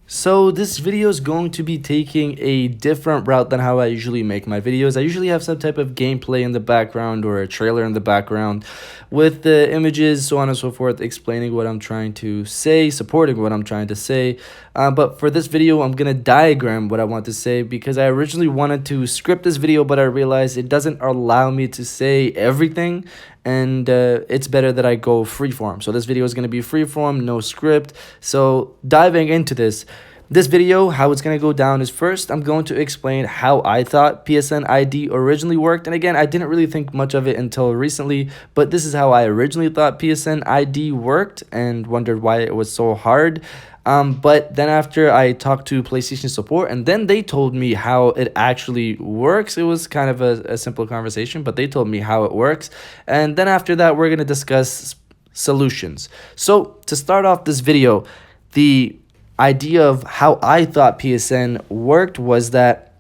So this video is going to be taking a different route than how I usually make my videos. I usually have some type of gameplay in the background or a trailer in the background with the images, so on and so forth, explaining what I'm trying to say, supporting what I'm trying to say. But for this video, I'm going to diagram what I want to say because I originally wanted to script this video, but I realized it doesn't allow me to say everything. And it's better that I go freeform. So this video is going to be freeform, no script. So diving into this video, how it's going to go down is first, I'm going to explain how I thought PSN ID originally worked. And again, I didn't really think much of it until recently, but this is how I originally thought PSN ID worked and wondered why it was so hard. But then after I talked to PlayStation support and then they told me how it actually works. It was kind of a simple conversation, but they told me how it works. And then after that, we're going to discuss solutions. So to start off this video, the idea of how I thought PSN worked was that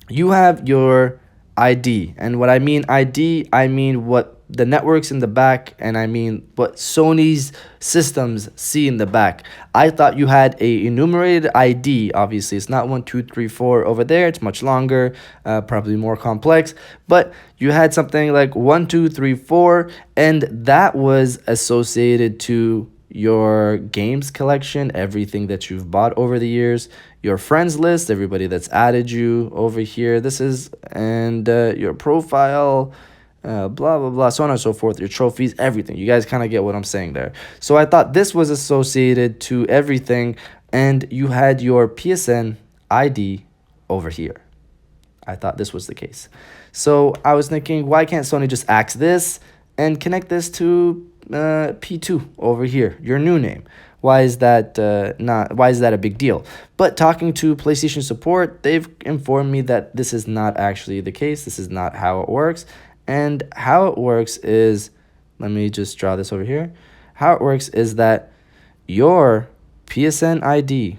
you have your ID. And what I mean ID, I mean what the networks in the back, and I mean what Sony's systems see in the back. I thought you had a enumerated ID. Obviously, it's not 1, 2, 3, 4 over there. It's much longer, probably more complex. But you had something like 1, 2, 3, 4, and that was associated to your games collection, everything that you've bought over the years, your friends list, everybody that's added you over here. This is, and your profile, blah, blah, blah, so on and so forth, your trophies, everything. You guys kind of get what I'm saying there. So I thought this was associated to everything, and you had your PSN ID over here. I thought this was the case. So I was thinking, why can't Sony just axe this and connect this to P2 over here, your new name? Why is that why is that a big deal? But talking to PlayStation support, they've informed me that this is not actually the case. This is not how it works. And how it works is, let me just draw this over here. How it works is that your PSN ID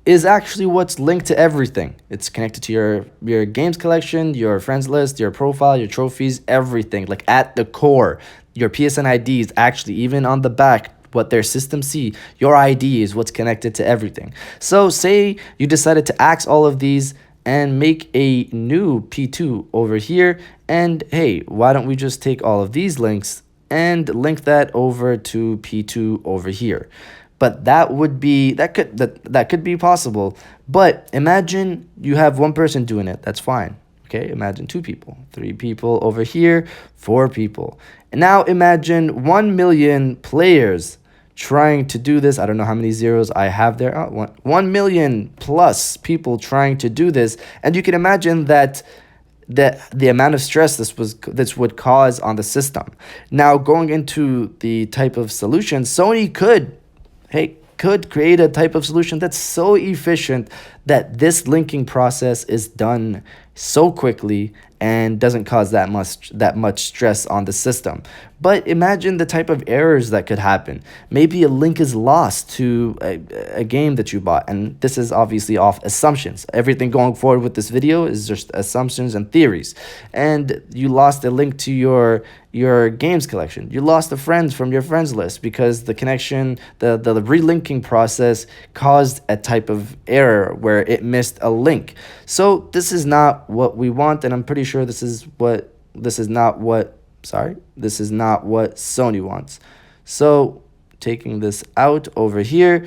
is actually what's linked to everything. It's connected to your games collection, your friends list, your profile, your trophies, everything. Like at the core, your PSN ID is actually, even on the back, what their systems see, your ID is what's connected to everything. So say you decided to axe all of these and make a new P2 over here, and hey, why don't we just take all of these links and link that over to P2 over here? But that would be, that could be possible. But imagine you have one person doing it. That's fine. Okay, imagine 2 people, 3 people over here, 4 people. And now imagine 1 million players trying to do this. I don't know how many zeros I have there. Oh, 1 million plus people trying to do this. And you can imagine that the amount of stress this would cause on the system. Now, going into the type of solution, Sony could create a type of solution that's so efficient that this linking process is done so quickly and doesn't cause that much stress on the system. But imagine the type of errors that could happen. Maybe a link is lost to a game that you bought, and this is obviously off assumptions. Everything going forward with this video is just assumptions and theories. And you lost a link to your games collection. You lost a friend from your friends list because the connection, the relinking process caused a type of error where it missed a link. So this is not what we want, and I'm pretty sure this is not what Sony wants. So taking this out over here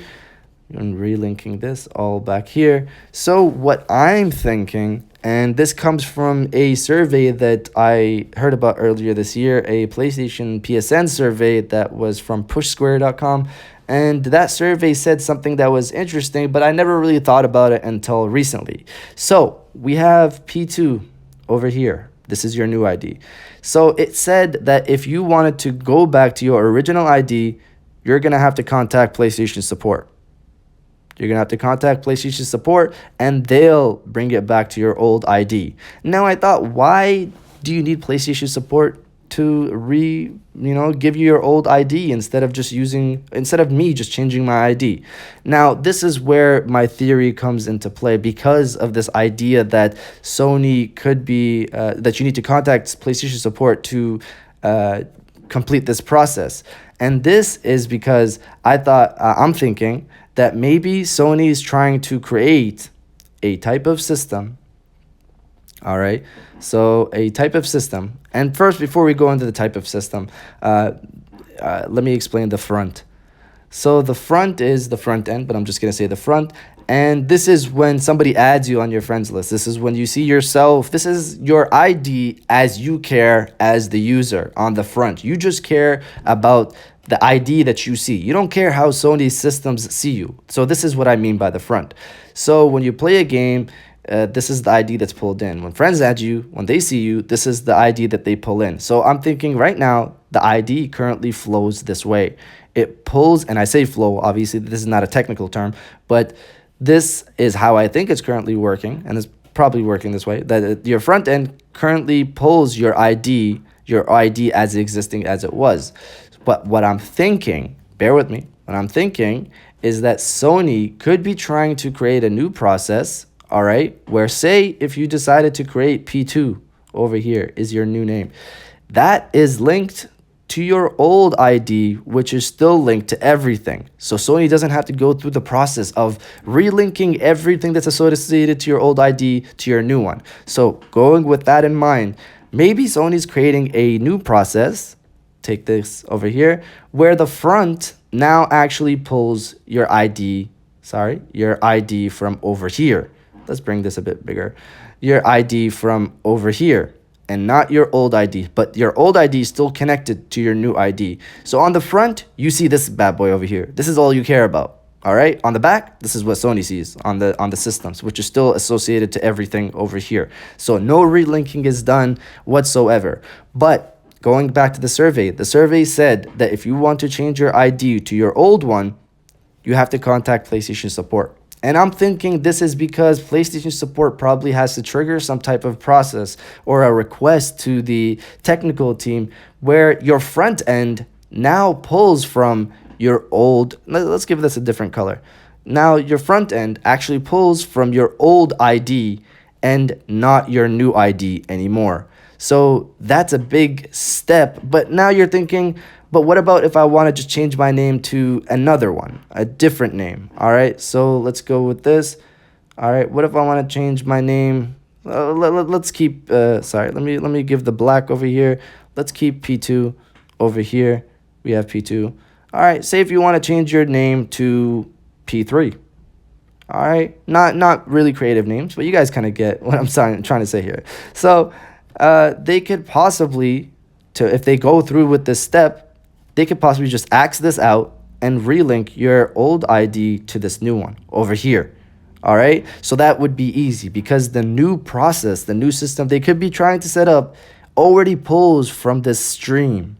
and relinking this all back here. So what I'm thinking, and this comes from a survey that I heard about earlier this year, a PlayStation PSN survey that was from pushsquare.com. And that survey said something that was interesting, but I never really thought about it until recently. So we have P2 over here. This is your new ID. So it said that if you wanted to go back to your original ID, you're going to have to contact PlayStation support. You're going to have to contact PlayStation support, and they'll bring it back to your old ID. Now, I thought, why do you need PlayStation support to give you your old ID instead of me just changing my ID? Now, this is where my theory comes into play because of this idea that Sony could be that you need to contact PlayStation support to complete this process. And this is because I'm thinking that maybe Sony is trying to create a type of system. All right, so a type of system. And first, before we go into the type of system, let me explain the front. So the front is the front end, but I'm just going to say the front. And this is when somebody adds you on your friends list. This is when you see yourself. This is your ID as you care as the user on the front. You just care about the ID that you see. You don't care how Sony's systems see you. So this is what I mean by the front. So when you play a game, this is the ID that's pulled in. When friends add you, when they see you, this is the ID that they pull in. So I'm thinking right now, the ID currently flows this way. It pulls, and I say flow, obviously this is not a technical term, but this is how I think it's currently working, and it's probably working this way, that your front end currently pulls your ID as existing as it was. But what I'm thinking, bear with me, what I'm thinking is that Sony could be trying to create a new process, all right, where say if you decided to create P2 over here is your new name, that is linked to your old ID, which is still linked to everything. So Sony doesn't have to go through the process of relinking everything that's associated to your old ID to your new one. So going with that in mind, maybe Sony's creating a new process, take this over here, where the front now actually pulls your ID from over here. Let's bring this a bit bigger. Your ID from over here. And not your old ID, but your old ID is still connected to your new ID. So on the front, you see this bad boy over here. This is all you care about. All right. On the back, this is what Sony sees on the systems, which is still associated to everything over here. So no relinking is done whatsoever. But going back to the survey said that if you want to change your ID to your old one, you have to contact PlayStation support. And I'm thinking this is because PlayStation support probably has to trigger some type of process or a request to the technical team where your front end now pulls from your old, let's give this a different color. Now your front end actually pulls from your old ID and not your new ID anymore. So that's a big step. But now you're thinking, but what about if I want to just change my name to another one, a different name? All right, so let's go with this. All right, what if I want to change my name? Let's keep, let me give the black over here. Let's keep P2 over here. We have P2. All right, say if you want to change your name to P3. All right, not really creative names, but you guys kind of get what I'm trying to say here. So they could possibly, if they go through with this step, they could possibly just axe this out and relink your old ID to this new one over here. All right. So that would be easy because the new process, the new system they could be trying to set up already pulls from this stream.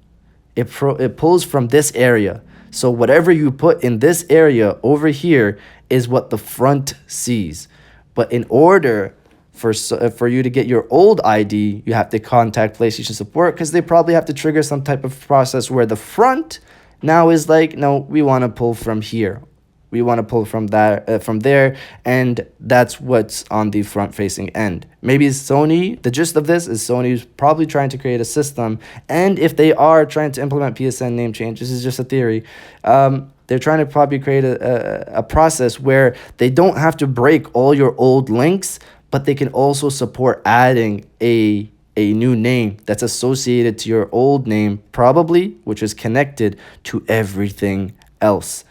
It pulls from this area. So whatever you put in this area over here is what the front sees. But in order for you to get your old ID, you have to contact PlayStation support because they probably have to trigger some type of process where the front now is like, no, we want to pull from here. We want to pull from that from there, and that's what's on the front-facing end. Maybe Sony, the gist of this is Sony's probably trying to create a system, and if they are trying to implement PSN name change, this is just a theory, they're trying to probably create a process where they don't have to break all your old links, but they can also support adding a new name that's associated to your old name, probably, which is connected to everything else.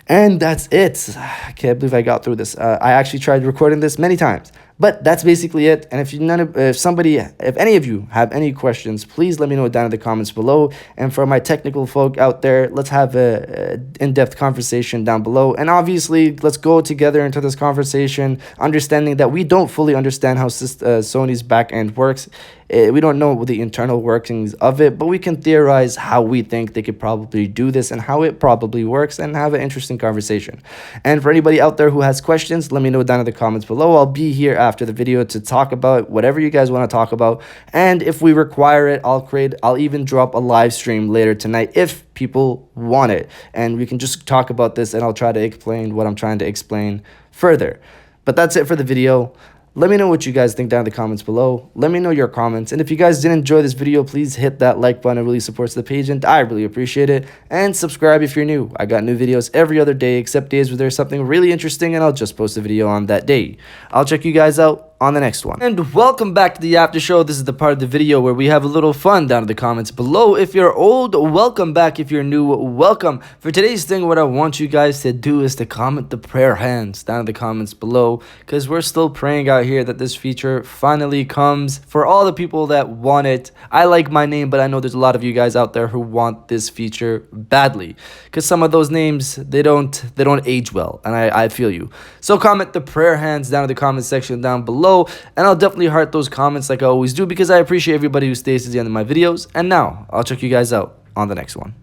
And that's it. I can't believe I got through this. I actually tried recording this many times, but that's basically it. And if any of you have any questions, please let me know down in the comments below. And for my technical folk out there, let's have a in-depth conversation down below. And obviously, let's go together into this conversation, understanding that we don't fully understand how Sony's back end works. We don't know the internal workings of it, but we can theorize how we think they could probably do this and how it probably works and have an interesting conversation. And for anybody out there who has questions, let me know down in the comments below. I'll be here after the video to talk about whatever you guys want to talk about. And if we require it, I'll even drop a live stream later tonight if people want it. And we can just talk about this and I'll try to explain what I'm trying to explain further. But that's it for the video. Let me know what you guys think down in the comments below. Let me know your comments. And if you guys did enjoy this video, please hit that like button. It really supports the page and I really appreciate it. And subscribe if you're new. I got new videos every other day except days where there's something really interesting and I'll just post a video on that day. I'll check you guys out on the next one. And welcome back to the after show. This is the part of the video where we have a little fun down in the comments below. If you're old, welcome back. If you're new, welcome. For today's thing, what I want you guys to do is to comment the prayer hands down in the comments below, because we're still praying out here that this feature finally comes for all the people that want it. I like my name, but I know there's a lot of you guys out there who want this feature badly, because some of those names, they don't age well, and I feel you. So comment the prayer hands down in the comment section down below, and I'll definitely heart those comments like I always do, because I appreciate everybody who stays to the end of my videos. And now I'll check you guys out on the next one.